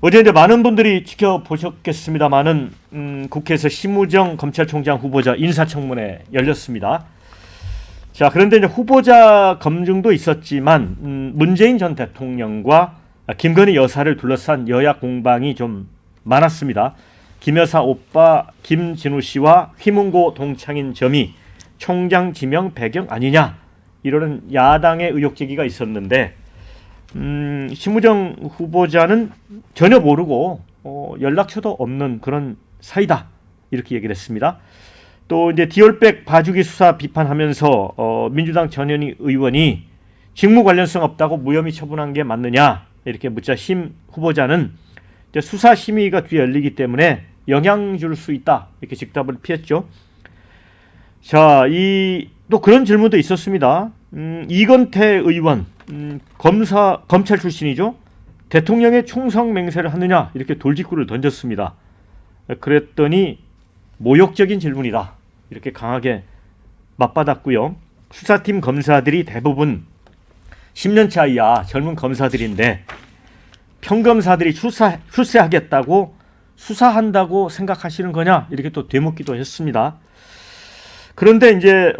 어제 이제 많은 분들이 지켜보셨겠습니다만은 국회에서 심우정 검찰총장 후보자 인사청문회 열렸습니다. 자, 그런데 이제 후보자 검증도 있었지만 문재인 전 대통령과 김건희 여사를 둘러싼 여야 공방이 좀 많았습니다. 김 여사 오빠 김진우 씨와 휘문고 동창인 점이 총장 지명 배경 아니냐, 이러는 야당의 의혹 제기가 있었는데 심우정 후보자는 전혀 모르고 연락처도 없는 그런 사이다, 이렇게 얘기를 했습니다. 또 이제 디올백 봐주기 수사 비판하면서 민주당 전현희 의원이 직무 관련성 없다고 무혐의 처분한 게 맞느냐, 이렇게 묻자 심 후보자는 이제 수사 심의가 뒤에 열리기 때문에 영향 줄 수 있다, 이렇게 직답을 피했죠. 자, 또 그런 질문도 있었습니다. 이건태 의원, 검찰 출신이죠. 대통령의 총성 맹세를 하느냐, 이렇게 돌직구를 던졌습니다. 그랬더니 모욕적인 질문이다, 이렇게 강하게 맞받았고요. 수사팀 검사들이 대부분 10년 차이야 젊은 검사들인데 평검사들이 출세하겠다고 수사한다고 생각하시는 거냐, 이렇게 또 되묻기도 했습니다. 그런데 이제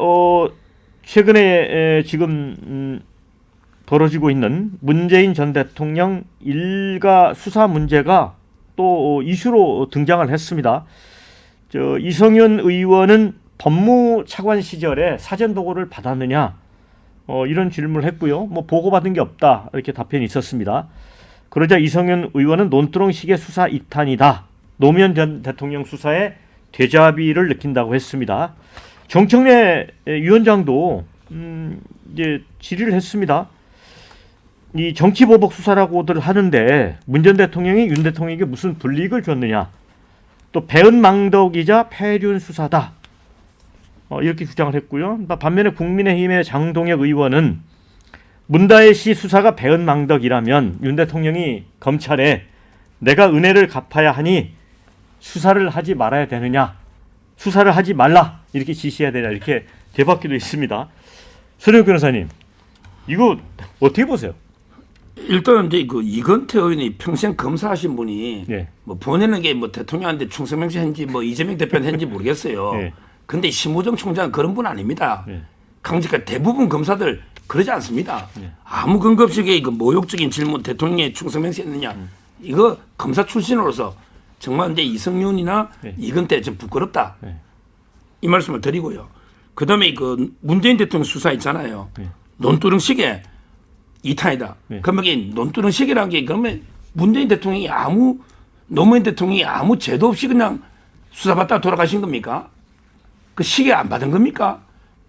최근에 지금 벌어지고 있는 문재인 전 대통령 일가 수사 문제가 또 이슈로 등장을 했습니다. 이성윤 의원은 법무차관 시절에 사전 보고를 받았느냐, 이런 질문을 했고요. 뭐 보고받은 게 없다, 이렇게 답변이 있었습니다. 그러자 이성윤 의원은 논두렁식의 수사 이탄이다, 노무현 전 대통령 수사에 되자비를 느낀다고 했습니다. 정청래 위원장도 이제 질의를 했습니다. 이 정치보복 수사라고들 하는데 문 전 대통령이 윤 대통령에게 무슨 불이익을 줬느냐, 또 배은망덕이자 폐륜 수사다, 이렇게 주장을 했고요. 반면에 국민의힘의 장동혁 의원은 문다혜 씨 수사가 배은망덕이라면 윤 대통령이 검찰에 내가 은혜를 갚아야 하니 수사를 하지 말아야 되느냐, 수사를 하지 말라, 이렇게 지시해야 되냐, 이렇게 되받기도 있습니다. 손혜원 변호사님, 이거 어떻게 보세요? 일단 이제 그 이건태 의원이 평생 검사하신 분이 네. 뭐 본인에게 뭐 대통령한테 충성맹세했는지 뭐 이재명 대표한테 했는지 모르겠어요. 네. 근데 심우정 총장은 그런 분 아닙니다. 네. 강직한 대부분 검사들 그러지 않습니다. 네. 아무 근거 없이 그 모욕적인 질문, 대통령에 충성맹세했느냐, 이거 검사 출신으로서 정말 이제 이성윤이나 네. 이건태 좀 부끄럽다, 네. 이 말씀을 드리고요. 그다음에 그 문재인 대통령 수사 있잖아요. 네. 논두렁식의 이탄이다. 네. 그러면 이게 논두렁식이라는 게 그러면 노무현 대통령이 아무 죄도 없이 그냥 수사받다가 돌아가신 겁니까? 그 시계 안 받은 겁니까?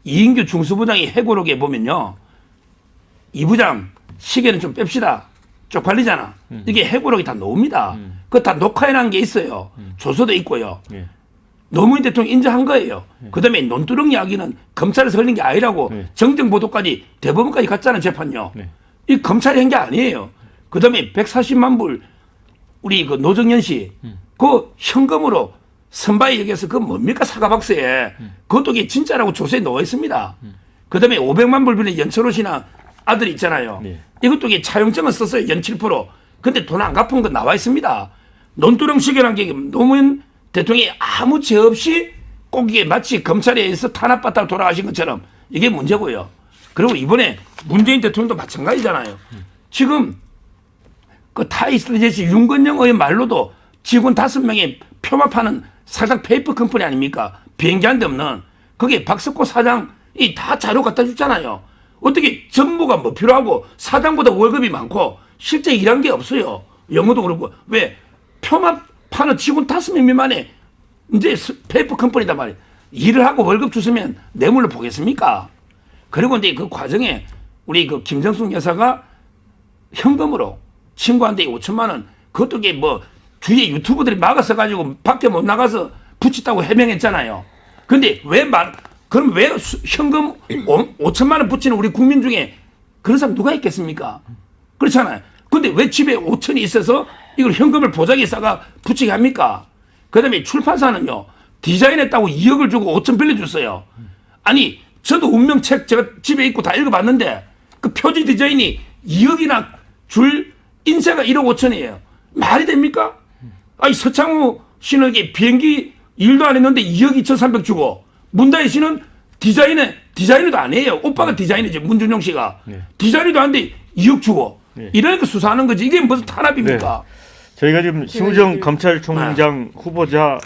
이인규 중수부장이 해고록에 보면요, 이 부장 시계는 좀 뺍시다, 쪽팔리잖아. 이게 해고록이 다 나옵니다. 그거 다 녹화해놓은 게 있어요. 조서도 있고요. 네. 노무현 대통령 인정한 거예요. 그다음에 논두렁 이야기는 검찰에서 흘린 게 아니라고 네. 정정보도까지 대법원까지 갔잖아요, 재판요. 네. 이 검찰이 한 게 아니에요. 그다음에 140만 불 우리 그 노정연 씨 그 현금으로 선바이역에서 그 뭡니까, 사과박스에 그것도 이게 진짜라고 조서에 나와 있습니다. 그다음에 500만 불 빌린 연철호 씨나 아들 있잖아요. 네. 이것도 이게 차용증은 썼어요, 연 7%. 근데 돈 안 갚은 건 나와 있습니다. 논두렁식이라는 게 노무현 대통령이 아무 죄 없이 꼭 이게 마치 검찰에 의해서 탄압받다가 돌아가신 것처럼 이게 문제고요. 그리고 이번에 문재인 대통령도 마찬가지잖아요. 지금 그 타이스트제시 윤건영 의원 말로도 직원 5명의 표만 파는 사장 페이퍼 컴퍼니 아닙니까? 비행기 한 대 없는. 그게 박석호 사장이 다 자료 갖다 줬잖아요. 어떻게 전무가 뭐 필요하고 사장보다 월급이 많고 실제 일한 게 없어요. 영어도 그렇고. 왜? 표만 파는 직원 5명 미만의 이제 페이퍼 컴퍼니단 말이에요. 일을 하고 월급 주시면 뇌물로 보겠습니까? 그리고 이제 그 과정에 우리 그 김정숙 여사가 현금으로 친구한테 5천만 원, 그것도 이게 뭐 주위에 유튜버들이 막아서 가지고 밖에 못 나가서 붙였다고 해명했잖아요. 근데 그럼 왜 현금 5천만 원 붙이는 우리 국민 중에 그런 사람 누가 있겠습니까? 그렇잖아요. 근데 왜 집에 5천이 있어서 이걸 현금을 보자기에 싸가 붙이게 합니까? 그 다음에 출판사는요, 디자인했다고 2억을 주고 5천 빌려줬어요. 아니, 저도 운명책 제가 집에 있고 다 읽어봤는데 그 표지 디자인이 2억이나 줄 인쇄가 1억 5천이에요. 말이 됩니까? 아니 서창우 씨는 이게 비행기 일도 안 했는데 2억 2,300 주고 문다혜 씨는 디자이너도 안 해요. 오빠가 디자이너지 문준용 씨가 디자이너도 안 돼 2억 주고 이러니까 수사하는 거지. 이게 무슨 탄압입니까? 저희가 지금 심우정 검찰총장 후보자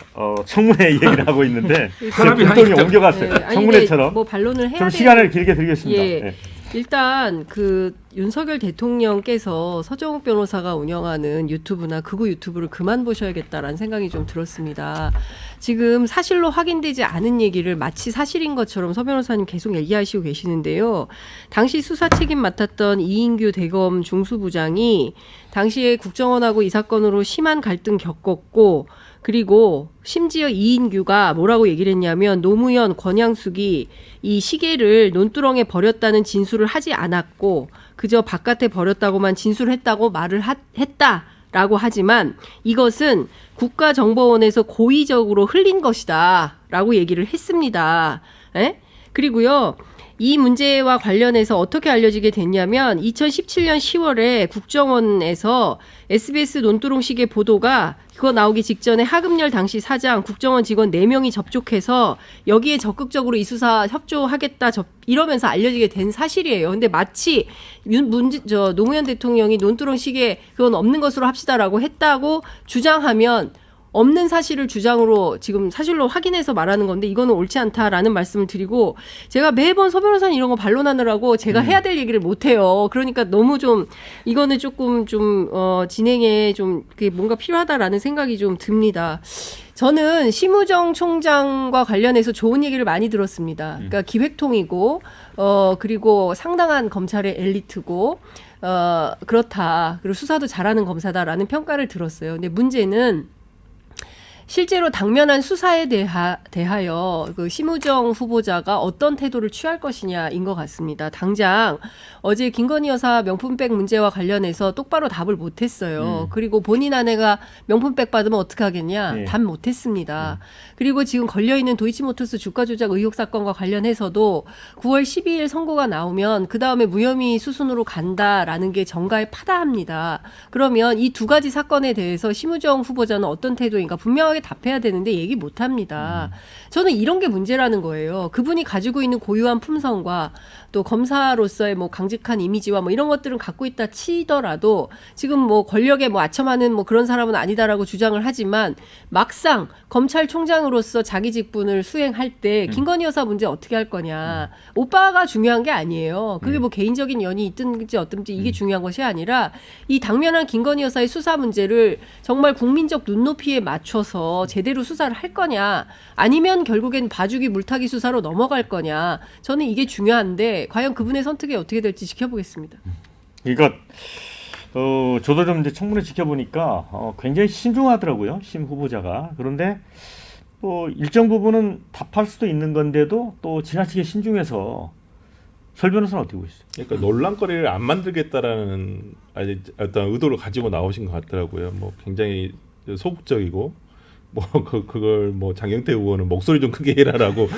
청문회 얘기를 하고 있는데 탄압이 분통이 하니까. 옮겨갔어요. 아니, 청문회처럼. 근데 뭐 반론을 해야 좀 돼요. 시간을 길게 드리겠습니다. 예. 네. 일단 그 윤석열 대통령께서 서정욱 변호사가 운영하는 유튜브나 극우 유튜브를 그만 보셔야겠다라는 생각이 좀 들었습니다. 지금 사실로 확인되지 않은 얘기를 마치 사실인 것처럼 서 변호사님 계속 얘기하시고 계시는데요. 당시 수사 책임 맡았던 이인규 대검 중수부장이 당시에 국정원하고 이 사건으로 심한 갈등 겪었고 그리고 심지어 이인규가 뭐라고 얘기를 했냐면 노무현, 권양숙이 이 시계를 논두렁에 버렸다는 진술을 하지 않았고 그저 바깥에 버렸다고만 진술했다고 말을 했다라고 하지만 이것은 국가정보원에서 고의적으로 흘린 것이다 라고 얘기를 했습니다. 에? 그리고요. 이 문제와 관련해서 어떻게 알려지게 됐냐면 2017년 10월에 국정원에서 SBS 논두렁 시계 보도가 그거 나오기 직전에 하금열 당시 사장 국정원 직원 4명이 접촉해서 여기에 적극적으로 이 수사 협조하겠다 이러면서 알려지게 된 사실이에요. 근데 마치 노무현 대통령이 논두렁 시계 그건 없는 것으로 합시다라고 했다고 주장하면 없는 사실을 주장으로 지금 사실로 확인해서 말하는 건데 이거는 옳지 않다라는 말씀을 드리고 제가 매번 서 변호사님 이런 거 반론하느라고 제가 해야 될 얘기를 못 해요. 그러니까 너무 좀 이거는 조금 좀 진행에 좀 그게 뭔가 필요하다라는 생각이 좀 듭니다. 저는 심우정 총장과 관련해서 좋은 얘기를 많이 들었습니다. 그러니까 기획통이고 그리고 상당한 검찰의 엘리트고 그렇다. 그리고 수사도 잘하는 검사다라는 평가를 들었어요. 근데 문제는 실제로 당면한 수사에 대하여 그 심우정 후보자가 어떤 태도를 취할 것이냐인 것 같습니다. 당장 어제 김건희 여사 명품백 문제와 관련해서 똑바로 답을 못했어요. 그리고 본인 아내가 명품백 받으면 어떡하겠냐? 답 못했습니다. 그리고 지금 걸려있는 도이치모터스 주가 조작 의혹 사건과 관련해서도 9월 12일 선고가 나오면 그 다음에 무혐의 수순으로 간다라는 게 정가에 파다합니다. 그러면 이 두 가지 사건에 대해서 심우정 후보자는 어떤 태도인가 분명하게 답해야 되는데 얘기 못합니다. 저는 이런 게 문제라는 거예요. 그분이 가지고 있는 고유한 품성과 또 검사로서의 뭐 강직한 이미지와 뭐 이런 것들은 갖고 있다 치더라도 지금 뭐 권력에 뭐 아첨하는 뭐 그런 사람은 아니다라고 주장을 하지만 막상 검찰총장으로서 자기 직분을 수행할 때 김건희 여사 문제 어떻게 할 거냐. 오빠가 중요한 게 아니에요. 그게 뭐 개인적인 연이 있든지 어떤지 이게 중요한 것이 아니라 이 당면한 김건희 여사의 수사 문제를 정말 국민적 눈높이에 맞춰서 제대로 수사를 할 거냐 아니면 결국엔 봐주기 물타기 수사로 넘어갈 거냐. 저는 이게 중요한데 과연 그분의 선택이 어떻게 될지 지켜보겠습니다. 그러니까 저도 좀 이제 청문회 지켜보니까 굉장히 신중하더라고요. 심 후보자가. 그런데 또 일정 부분은 답할 수도 있는 건데도 또 지나치게 신중해서 설 변호사는 어떻게 보시죠? 그러니까 논란거리를 안 만들겠다라는 어떤 의도를 가지고 나오신 것 같더라고요. 뭐 굉장히 소극적이고 뭐 그걸 뭐 장경태 의원은 목소리 좀 크게 해라라고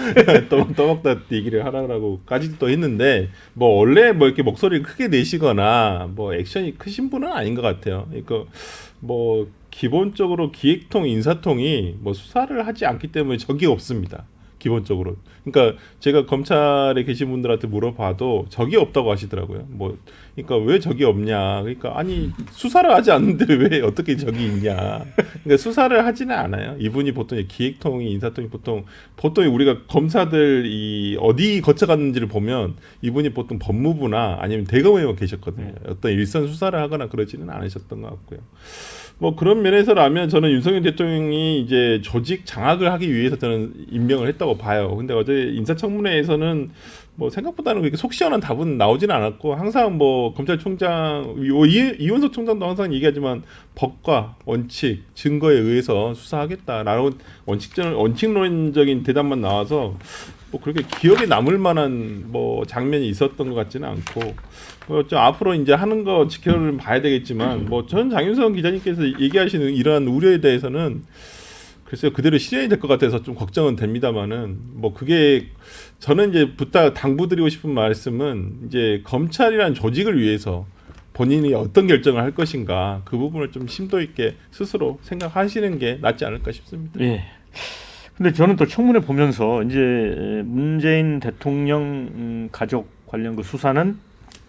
떠먹다 얘기를 하라라고까지도 또 했는데 뭐 원래 뭐 이렇게 목소리를 크게 내시거나 뭐 액션이 크신 분은 아닌 것 같아요. 그러니까 뭐 기본적으로 기획통 인사통이 뭐 수사를 하지 않기 때문에 적이 없습니다. 기본적으로. 그러니까 제가 검찰에 계신 분들한테 물어봐도 적이 없다고 하시더라고요. 뭐 그러니까 왜 적이 없냐. 그러니까 아니 수사를 하지 않는데 왜 어떻게 적이 있냐. 그러니까 수사를 하지는 않아요. 이분이 보통 기획통이 인사통이 보통 우리가 검사들 이 어디 거쳐갔는지를 보면 이분이 보통 법무부나 아니면 대검에 계셨거든요. 어떤 일선 수사를 하거나 그러지는 않으셨던 것 같고요. 뭐 그런 면에서라면 저는 윤석열 대통령이 이제 조직 장악을 하기 위해서 저는 임명을 했다고 봐요. 근데 어제 인사청문회에서는 뭐 생각보다는 그렇게 속 시원한 답은 나오지는 않았고 항상 뭐 검찰총장 이원석 총장도 항상 얘기하지만 법과 원칙 증거에 의해서 수사하겠다라는 원칙론적인 대답만 나와서 뭐 그렇게 기억에 남을 만한 뭐 장면이 있었던 것 같지는 않고 좀 앞으로 이제 하는 거 지켜봐야 되겠지만 뭐 전 장윤성 기자님께서 얘기하시는 이러한 우려에 대해서는 글쎄요 그대로 실현이 될 것 같아서 좀 걱정은 됩니다만은 뭐 그게 저는 이제 당부드리고 싶은 말씀은 이제 검찰이라는 조직을 위해서 본인이 어떤 결정을 할 것인가 그 부분을 좀 심도 있게 스스로 생각하시는 게 낫지 않을까 싶습니다. 예. 근데 저는 또 청문회 보면서 이제 문재인 대통령 가족 관련 그 수사는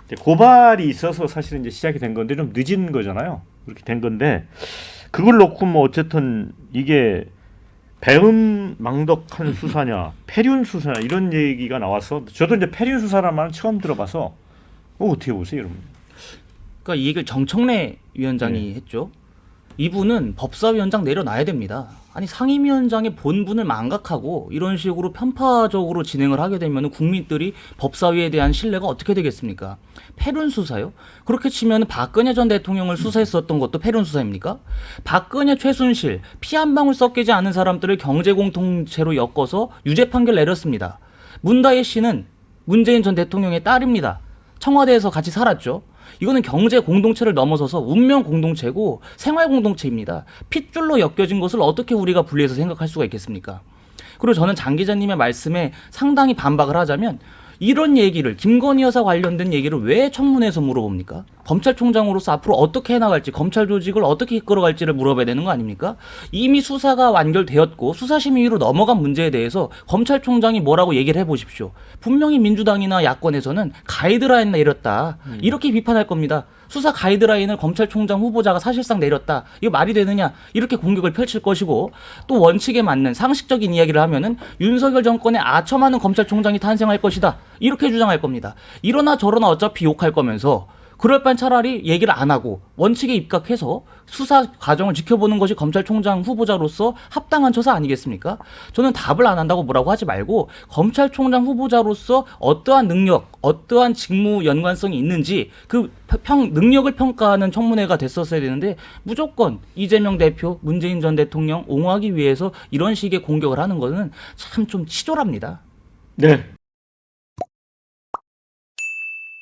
이제 고발이 있어서 사실은 이제 시작이 된 건데 좀 늦은 거잖아요. 그렇게 된 건데 그걸 놓고 뭐 어쨌든 이게 배은망덕한 수사냐, 폐륜 수사냐 이런 얘기가 나와서 저도 이제 폐륜 수사라는 말은 처음 들어봐서 어떻게 보세요, 여러분? 그러니까 이 얘기를 정청래 위원장이 네. 했죠. 이분은 법사위원장 내려놔야 됩니다. 아니 상임위원장의 본분을 망각하고 이런 식으로 편파적으로 진행을 하게 되면 국민들이 법사위에 대한 신뢰가 어떻게 되겠습니까? 폐륜 수사요? 그렇게 치면 박근혜 전 대통령을 수사했었던 것도 폐륜 수사입니까? 박근혜, 최순실, 피 한 방울 섞이지 않은 사람들을 경제 공동체로 엮어서 유죄 판결 내렸습니다. 문다혜 씨는 문재인 전 대통령의 딸입니다. 청와대에서 같이 살았죠. 이거는 경제 공동체를 넘어서서 운명 공동체고 생활 공동체입니다. 핏줄로 엮여진 것을 어떻게 우리가 분리해서 생각할 수가 있겠습니까? 그리고 저는 장 기자님의 말씀에 상당히 반박을 하자면 이런 얘기를 김건희 여사 관련된 얘기를 왜 청문회에서 물어봅니까? 검찰총장으로서 앞으로 어떻게 해나갈지 검찰 조직을 어떻게 이끌어갈지를 물어봐야 되는 거 아닙니까? 이미 수사가 완결되었고 수사심의위로 넘어간 문제에 대해서 검찰총장이 뭐라고 얘기를 해보십시오. 분명히 민주당이나 야권에서는 가이드라인 내렸다 이렇게 비판할 겁니다. 수사 가이드라인을 검찰총장 후보자가 사실상 내렸다. 이거 말이 되느냐? 이렇게 공격을 펼칠 것이고 또 원칙에 맞는 상식적인 이야기를 하면은 윤석열 정권에 아첨하는 검찰총장이 탄생할 것이다. 이렇게 주장할 겁니다. 이러나 저러나 어차피 욕할 거면서 그럴 바엔 차라리 얘기를 안 하고 원칙에 입각해서 수사 과정을 지켜보는 것이 검찰총장 후보자로서 합당한 처사 아니겠습니까? 저는 답을 안 한다고 뭐라고 하지 말고 검찰총장 후보자로서 어떠한 능력, 어떠한 직무 연관성이 있는지 그 능력을 평가하는 청문회가 됐었어야 되는데 무조건 이재명 대표, 문재인 전 대통령 옹호하기 위해서 이런 식의 공격을 하는 것은 참 좀 치졸합니다. 네.